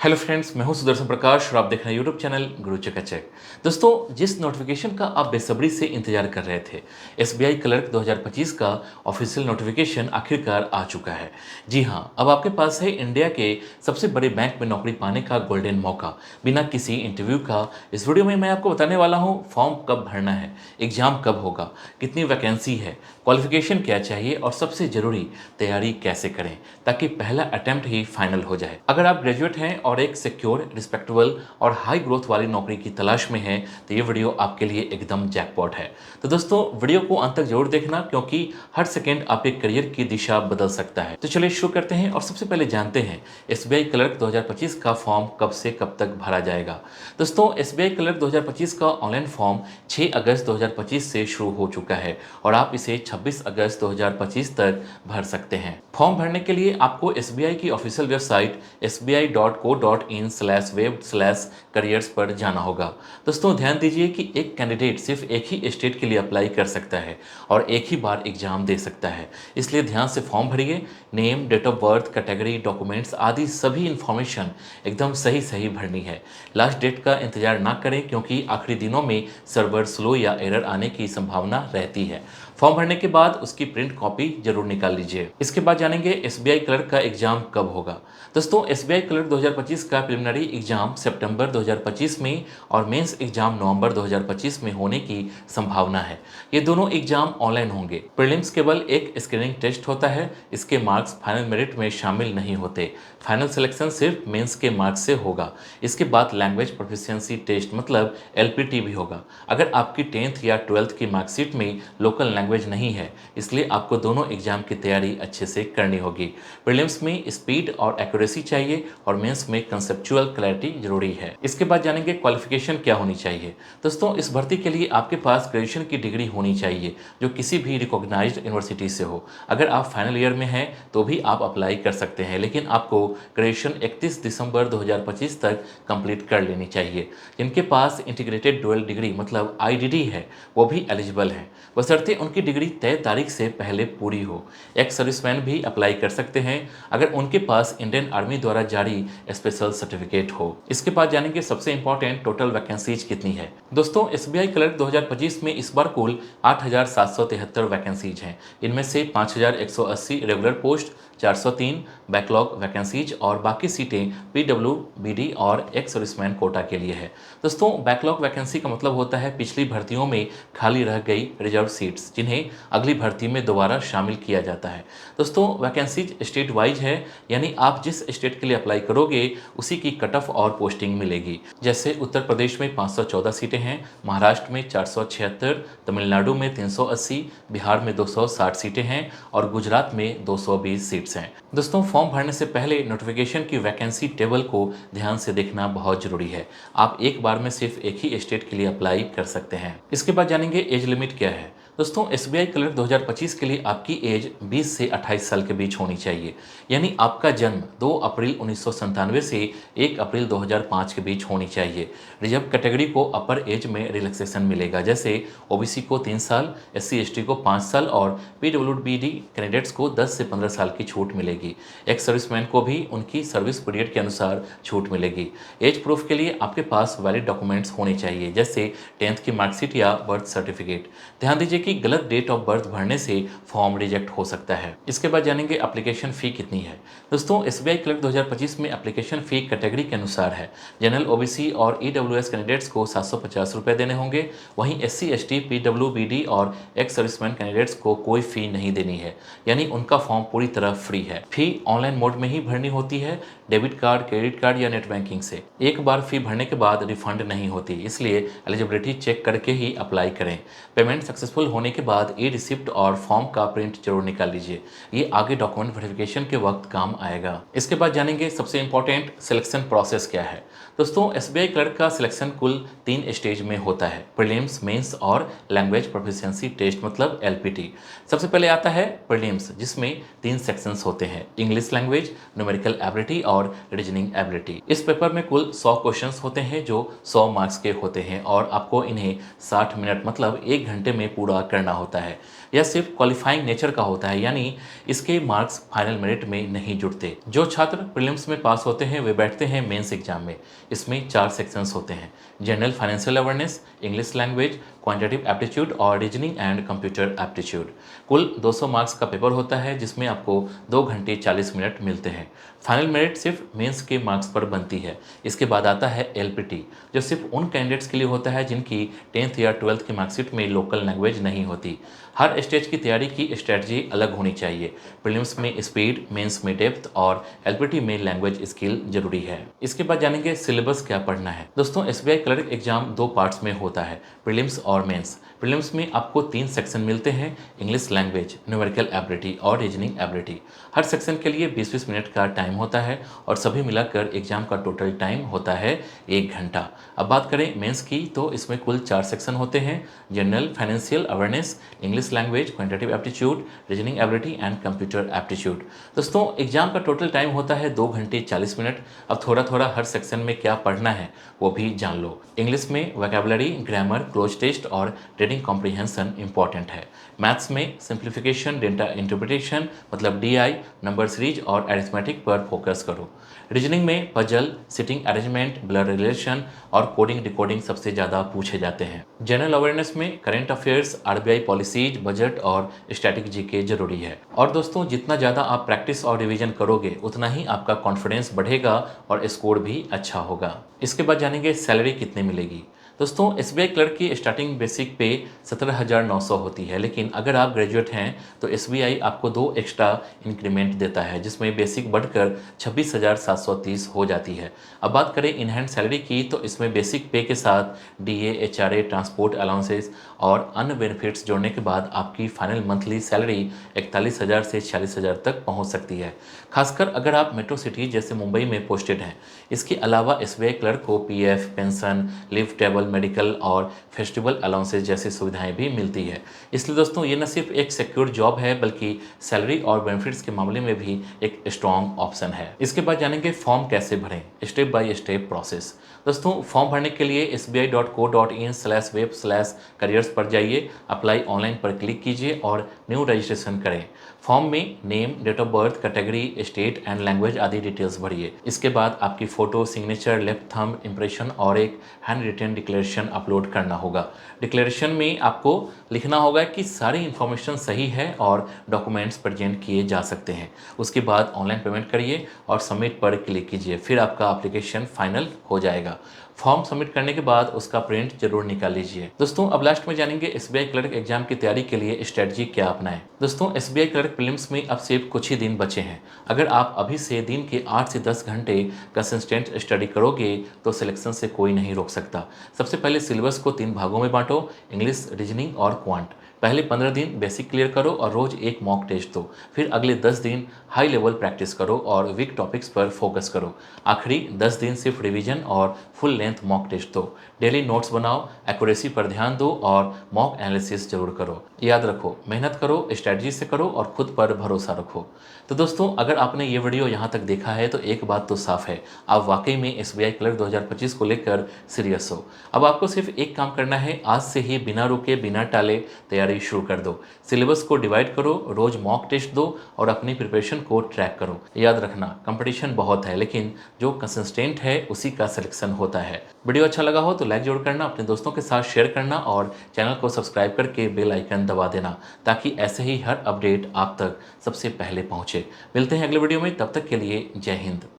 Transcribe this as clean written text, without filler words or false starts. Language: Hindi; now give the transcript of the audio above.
हेलो फ्रेंड्स, मैं हूं सुदर्शन प्रकाश और आप देख रहे हैं यूट्यूब चैनल गुरु चकाचक। दोस्तों, जिस नोटिफिकेशन का आप बेसब्री से इंतजार कर रहे थे, एसबीआई क्लर्क 2025 का ऑफिशियल नोटिफिकेशन आखिरकार आ चुका है। जी हां, अब आपके पास है इंडिया के सबसे बड़े बैंक में नौकरी पाने का गोल्डन मौका, बिना किसी इंटरव्यू का। इस वीडियो में मैं आपको बताने वाला हूँ फॉर्म कब भरना है, एग्जाम कब होगा, कितनी वैकेंसी है, क्वालिफिकेशन क्या चाहिए और सबसे जरूरी तैयारी कैसे करें ताकि पहला अटेम्प्ट ही फाइनल हो जाए। अगर आप ग्रेजुएट हैं और एक सिक्योर, रिस्पेक्टेबल और हाई ग्रोथ वाली नौकरी की तलाश में हैं, तो ये वीडियो आपके लिए एकदम जैकपॉट है। तो दोस्तों, वीडियो को अंत तक जरूर देखना, क्योंकि हर सेकेंड आपके करियर की दिशा बदल सकता है। तो चलिए शुरू करते हैं और सबसे पहले जानते हैं एसबीआई क्लर्क 2025 का फॉर्म कब से कब तक भरा जाएगा। दोस्तों, एसबीआई क्लर्क 2025 का ऑनलाइन फॉर्म 6 अगस्त 2025 से शुरू हो चुका है और आप इसे 26 अगस्त 2025 तक भर सकते हैं। फॉर्म भरने के लिए आपको एसबीआई की ऑफिशियल वेबसाइट sbi.co.in/web/careers पर जाना होगा। दोस्तों, ध्यान दीजिए कि एक कैंडिडेट सिर्फ एक ही स्टेट के लिए अप्लाई कर सकता है और एक ही बार एग्जाम दे सकता है, इसलिए ध्यान से फॉर्म भरिए। Name, date of birth, category, documents आदि सभी इंफॉर्मेशन एकदम सही सही भरनी है। लास्ट डेट का इंतजार ना करें, क्योंकि आखिरी दिनों में सर्वर स्लो या एरर आने की संभावना रहती है। फॉर्म भरने के बाद उसकी प्रिंट कॉपी जरूर निकाल लीजिए। इसके बाद जानेंगे एसबीआई क्लर्क का एग्जाम कब होगा। दोस्तों, एसबीआई क्लर्क 2025 का प्रिलिमिनरी एग्जाम सितंबर 2025 में और मेंस एग्जाम नवंबर 2025 में होने की संभावना है। ये दोनों एग्जाम ऑनलाइन होंगे। प्रीलिम्स केवल एक स्क्रीनिंग टेस्ट होता है, इसके मार्क्स फाइनल मेरिट में शामिल नहीं होते। फाइनल सिलेक्शन सिर्फ मेंस के मार्क्स से होगा। इसके बाद लैंग्वेज प्रोफिशिएंसी टेस्ट मतलब एलपीटी भी होगा। अगर आपकी 10th या 12th की मार्कशीट में लोकल लैंग्वेज नहीं है, इसलिए आपको दोनों एग्जाम की तैयारी अच्छे से करनी होगी। प्रीलिम्स में स्पीड और एक्यूरेसी चाहिए और मेंस में कंसेप्चुअल क्लैरिटी जरूरी है। इसके बाद जानेंगे क्वालिफिकेशन क्या होनी चाहिए। दोस्तों, इस भर्ती के लिए आपके पास ग्रेजुएशन की डिग्री होनी चाहिए, जो किसी भी रिकॉग्नाइज्ड यूनिवर्सिटी से हो। अगर आप फाइनल ईयर में हैं तो भी आप अप्लाई कर सकते हैं, लेकिन आपको ग्रेजुएशन 31 दिसंबर 2025 तक कंप्लीट कर लेनी चाहिए। जिनके पास इंटीग्रेटेड डुअल डिग्री मतलब आईडीडी है, वो भी एलिजिबल हैं, बशर्ते उनकी डिग्री तय तारीख से पहले पूरी हो। एक्स सर्विसमैन भी अप्लाई कर सकते हैं, अगर उनके पास इंडियन आर्मी द्वारा जारी स्पेशल सर्टिफिकेट हो। इसके बाद जानेंगे सबसे इंपॉर्टेंट टोटल वैकेंसीज कितनी है। दोस्तों, एसबीआई क्लर्क 2025 में इस बार कुल 8,773 वैकेंसीज हैं। इनमें से 5,180 रेगुलर पोस्ट, 403 बैकलॉग वैकेंसीज और बाकी सीटें पीडब्ल्यूबीडी और एक्स सर्विसमैन कोटा के लिए है। दोस्तों, बैकलॉग वैकेंसी का मतलब होता है पिछली भर्तियों में खाली रह गई रिजर्व सीट्स, जिन्हें अगली भर्ती में दोबारा शामिल किया जाता है। दोस्तों, वैकेंसीज स्टेट वाइज है, यानी आप जिस स्टेट के लिए अप्लाई करोगे उसी की कट ऑफ और पोस्टिंग मिलेगी। जैसे उत्तर प्रदेश में 514 सीटें हैं, महाराष्ट्र में 476, तमिलनाडु में 380, बिहार में 260 सीटें हैं और गुजरात में 220 सीट्स हैं। दोस्तों, फॉर्म भरने से पहले नोटिफिकेशन की वैकेंसी टेबल को ध्यान से देखना बहुत जरूरी है। आप एक बार में सिर्फ एक ही स्टेट के लिए अप्लाई कर सकते हैं। इसके बाद जानेंगे एज लिमिट क्या है। दोस्तों, एसबीआई क्लर्क 2025 के लिए आपकी एज 20 से 28 साल के बीच होनी चाहिए, यानी आपका जन्म 2 अप्रैल 1997 से 1 अप्रैल 2005 के बीच होनी चाहिए। रिजर्व कैटेगरी को अपर एज में रिलैक्सेशन मिलेगा, जैसे ओबीसी को 3 साल, एससी एसटी को 5 साल और पीडब्ल्यूबीडी कैंडिडेट्स को 10 से 15 साल की छूट मिलेगी। एक्स सर्विसमैन को भी उनकी सर्विस पीरियड के अनुसार छूट मिलेगी। एज प्रूफ के लिए आपके पास वैलिड डॉक्यूमेंट्स होने चाहिए, जैसे 10th की मार्कशीट या बर्थ सर्टिफिकेट। ध्यान दीजिए कि गलत डेट ऑफ बर्थ भरने से फॉर्म रिजेक्ट हो सकता है। इसके बाद जानेंगे एप्लीकेशन फ़ी कितनी है। दोस्तों, एसबीआई क्लर्क 2025 में एप्लीकेशन फ़ी कैटेगरी के अनुसार है। जनरल, ओबीसी और ईडब्ल्यूएस कैंडिडेट्स को 750 रुपये देने होंगे। वहीं एससी एसटी, पीडब्ल्यूबीडी और एक्स सर्विसमैन कैंडिडेट्स को कोई फ़ी नहीं देनी है, यानी उनका फॉर्म पूरी तरह फ्री है। फ़ी ऑनलाइन मोड में ही भरनी होती है, डेबिट कार्ड, क्रेडिट कार्ड या नेट बैंकिंग से। एक बार फ़ी भरने के बाद रिफंड नहीं होती, इसलिए एलिजिबिलिटी चेक करके ही अप्लाई करें। पेमेंट सक्सेसफुल होने के बाद ई रिसिप्ट और फॉर्म का प्रिंट जरूर निकाल लीजिए, ये आगे डॉक्यूमेंट वेरिफिकेशन के वक्त काम आएगा। इसके बाद जानेंगे सबसे इंपॉर्टेंट सिलेक्शन प्रोसेस क्या है। दोस्तों, एसबीआई क्लर्क का सिलेक्शन कुल 3 स्टेज में होता है, प्रीलिम्स, मेंस और लैंग्वेज प्रोफिशिएंसी टेस्ट मतलब एलपीटी। सबसे पहले आता है प्रीलिम्स, जिसमें 3 सेक्शंस होते हैं, इंग्लिश लैंग्वेज, न्यूमेरिकल एबिलिटी और रीजनिंग एबिलिटी। इस पेपर में कुल 100 क्वेश्चंस होते हैं जो 100 मार्क्स के होते हैं और आपको इन्हें 60 मिनट मतलब 1 घंटे में पूरा करना होता है। यह सिर्फ क्वालिफाइंग नेचर का होता है, यानी इसके मार्क्स फाइनल मेरिट में नहीं जुड़ते। जो छात्र प्रीलिम्स में पास होते हैं वे बैठते हैं मेंस एग्जाम में। इसमें 4 सेक्शंस होते हैं: general financial awareness, English language, quantitative aptitude और रीजनिंग एंड कंप्यूटर एप्टीट्यूड। कुल 200 मार्क्स का पेपर होता है जिसमें आपको 2 घंटे 40 मिनट मिलते हैं। फाइनल मेरिट सिर्फ मेंस के मार्क्स पर बनती है। इसके बाद आता है एलपीटी, जो सिर्फ उन कैंडिडेट्स के लिए होता है जिनकी 10th या 12th की मार्कशीट में लोकल लैंग्वेज नहीं होती। हर स्टेज की तैयारी की स्ट्रेटजी अलग होनी चाहिए। प्रीलिम्स में स्पीड, मेंस में डेप्थ और एलपीटी में लैंग्वेज स्किल जरूरी है। इसके बाद जानेंगे सिलेबस क्या पढ़ना है। दोस्तों, एसबीआई क्लर्क एग्जाम 2 पार्ट्स में होता है, प्रीलिम्स और मेंस। प्रीलिम्स में आपको 3 सेक्शन मिलते हैं: इंग्लिश लैंग्वेज, न्यूमेरिकल एबिलिटी और रीजनिंग एबिलिटी। हर सेक्शन के लिए 20-20 मिनट का टाइम होता है और सभी मिलाकर एग्जाम का टोटल टाइम होता है 1 घंटा। अब बात करें मेंस की, तो इसमें कुल 4 सेक्शन होते हैं: general financial awareness, English language, quantitative aptitude, reasoning ability and computer aptitude. दोस्तों, एग्जाम का टोटल टाइम होता है 2 घंटे 40 मिनट। अब थोड़ा थोड़ा हर सेक्शन में क्या पढ़ना है वो भी जान लो। इंग्लिश में वोकैबुलरी, ग्रामर, क्लोज टेस्ट और रीडिंग कॉम्प्रिहेंशन इंपॉर्टेंट है। मैथ्स में सिंप्लीफिकेशन, डेटा इंटरप्रिटेशन मतलब डीआई, नंबर सीरीज और अरिथमेटिक पर फोकस करो। रीजनिंग में puzzle, sitting arrangement, blood relation और कोडिंग डिकोडिंग सबसे ज़्यादा पूछे जाते हैं। जनरल अवेयरनेस में current affairs, RBI policies, budget और स्टैटिक जीके जरूरी है। और दोस्तों, जितना ज़्यादा आप प्रैक्टिस और रिवीजन करोगे उतना ही आपका कॉन्फिडेंस बढ़ेगा और स्कोर भी अच्छा होगा। इसके बाद जानेंगे सैलरी कितनी मिलेगी। दोस्तों, एसबीआई क्लर्क की स्टार्टिंग बेसिक पे 17,900 होती है, लेकिन अगर आप ग्रेजुएट हैं तो एसबीआई आपको 2 एक्स्ट्रा इंक्रीमेंट देता है जिसमें बेसिक बढ़कर 26,730 हो जाती है। अब बात करें इन हैंड सैलरी की, तो इसमें बेसिक पे के साथ डीए, एचआरए, ट्रांसपोर्ट अलाउंसेस और अन्य बेनिफिट्स जोड़ने के बाद आपकी फाइनल मंथली सैलरी 41,000 से 46,000 तक पहुंच सकती है, खासकर अगर आप मेट्रो सिटी जैसे मुंबई में पोस्टेड हैं। इसके अलावा एसबीआई क्लर्क को PF, pension, leave table, medical और फेस्टिवल अलाउंसेस जैसी सुविधाएं भी मिलती है। इसलिए दोस्तों, ये न सिर्फ एक सिक्योर जॉब है बल्कि सैलरी और बेनिफिट्स के मामले में भी एक स्ट्रॉन्ग ऑप्शन है। इसके बाद जानेंगे फॉर्म कैसे भरें, स्टेप बाय स्टेप प्रोसेस। दोस्तों, फॉर्म भरने के लिए sbi.co.in/web/careers पर जाइए, अप्लाई ऑनलाइन पर क्लिक कीजिए और न्यू रजिस्ट्रेशन करें। फॉर्म में name, date of birth, category, state and language आदि डिटेल्स भरिए। इसके बाद आपकी photo, signature, left thumb impression और एक हैंड रिटन डिक्लेरेशन अपलोड करना होगा। डिक्लेरेशन में आपको लिखना होगा कि सारी इन्फॉर्मेशन सही है और डॉक्यूमेंट्स प्रेजेंट किए जा सकते हैं। उसके बाद ऑनलाइन पेमेंट करिए और सबमिट पर क्लिक कीजिए, फिर आपका एप्लीकेशन फाइनल हो जाएगा। फॉर्म सबमिट करने के बाद उसका प्रिंट जरूर निकाल लीजिए। दोस्तों, अब लास्ट में जानेंगे एसबीआई क्लर्क एग्जाम की तैयारी के लिए स्ट्रेटजी क्या अपनाएं। दोस्तों, एसबीआई क्लर्क प्रीलिम्स में अब सिर्फ कुछ ही दिन बचे हैं। अगर आप अभी से दिन के 8 से 10 घंटे कंसिस्टेंट स्टडी करोगे तो सिलेक्शन से कोई नहीं रोक सकता। सबसे पहले सिलेबस को 3 भागों में बांटो: इंग्लिश, रीजनिंग और क्वांट। पहले 15 दिन बेसिक क्लियर करो और रोज एक मॉक टेस्ट दो। फिर अगले 10 दिन हाई लेवल प्रैक्टिस करो और वीक टॉपिक्स पर फोकस करो। आखिरी 10 दिन सिर्फ रिवीजन और फुल लेंथ मॉक टेस्ट दो। डेली नोट्स बनाओ, एक्यूरेसी पर ध्यान दो और मॉक एनालिसिस जरूर करो। याद रखो, मेहनत करो, स्ट्रेटजी से करो और खुद पर भरोसा रखो। तो दोस्तों, अगर आपने ये वीडियो यहाँ तक देखा है तो एक बात तो साफ है, आप वाकई में एसबीआई क्लर्क 2025 को लेकर सीरियस हो। अब आपको सिर्फ एक काम करना है, आज से ही बिना रुके बिना टाले तैयारी शुरू कर दो। सिलेबस को डिवाइड करो, रोज मॉक टेस्ट दो और अपनी प्रिपरेशन को ट्रैक करो। याद रखना, कंपटीशन बहुत है लेकिन जो कंसिस्टेंट है उसी का सिलेक्शन होता है। वीडियो अच्छा लगा हो तो लाइक जरूर करना, अपने दोस्तों के साथ शेयर करना और चैनल को सब्सक्राइब करके बेल आइकन दबा देना ताकि ऐसे ही हर अपडेट आप तक सबसे पहले पहुंचे। मिलते हैं अगले वीडियो में, तब तक के लिए जय हिंद।